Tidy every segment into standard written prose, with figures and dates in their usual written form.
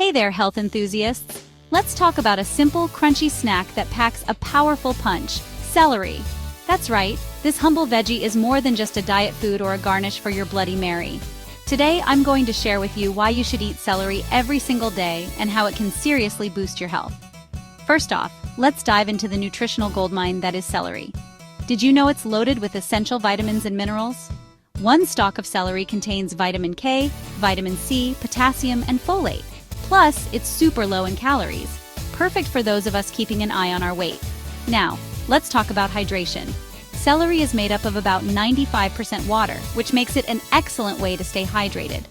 Hey there, health enthusiasts! Let's talk about a simple, crunchy snack that packs a powerful punch: celery. That's right, this humble veggie is more than just a diet food or a garnish for your Bloody Mary. Today, I'm going to share with you why you should eat celery every single day and how it can seriously boost your health. First off, let's dive into the nutritional goldmine that is celery. Did you know it's loaded with essential vitamins and minerals? One stalk of celery contains vitamin K, vitamin C, potassium, and folate. Plus, it's super low in calories, perfect for those of us keeping an eye on our weight. Now, let's talk about hydration. Celery is made up of about 95% water, which makes it an excellent way to stay hydrated.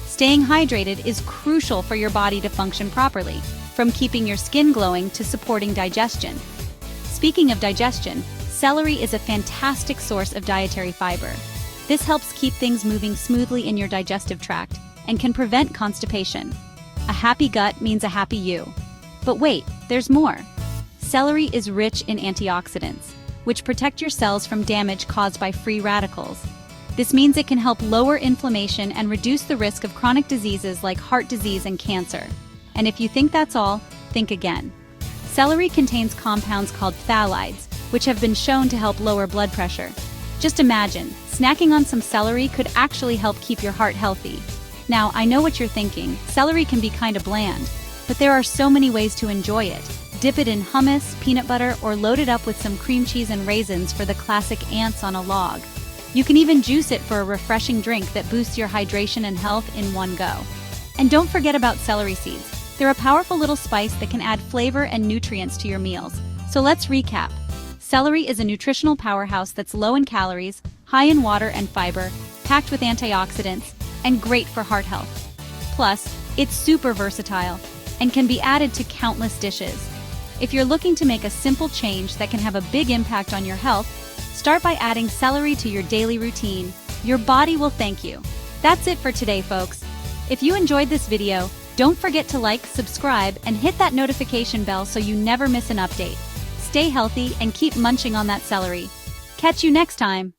Staying hydrated is crucial for your body to function properly, from keeping your skin glowing to supporting digestion. Speaking of digestion, celery is a fantastic source of dietary fiber. This helps keep things moving smoothly in your digestive tract and can prevent constipation. A happy gut means a happy you. But wait, there's more. Celery is rich in antioxidants, which protect your cells from damage caused by free radicals. This means it can help lower inflammation and reduce the risk of chronic diseases like heart disease and cancer. And if you think that's all, think again. Celery contains compounds called phthalides, which have been shown to help lower blood pressure. Just imagine, snacking on some celery could actually help keep your heart healthy. Now, I know what you're thinking, celery can be kinda bland, but there are so many ways to enjoy it. Dip it in hummus, peanut butter, or load it up with some cream cheese and raisins for the classic ants on a log. You can even juice it for a refreshing drink that boosts your hydration and health in one go. And don't forget about celery seeds. They're a powerful little spice that can add flavor and nutrients to your meals. So let's recap. Celery is a nutritional powerhouse that's low in calories, high in water and fiber, packed with antioxidants, and great for heart health. Plus, it's super versatile and can be added to countless dishes. If you're looking to make a simple change that can have a big impact on your health, start by adding celery to your daily routine. Your body will thank you. That's it for today, folks. If you enjoyed this video, don't forget to like, subscribe, and hit that notification bell so you never miss an update. Stay healthy and keep munching on that celery. Catch you next time.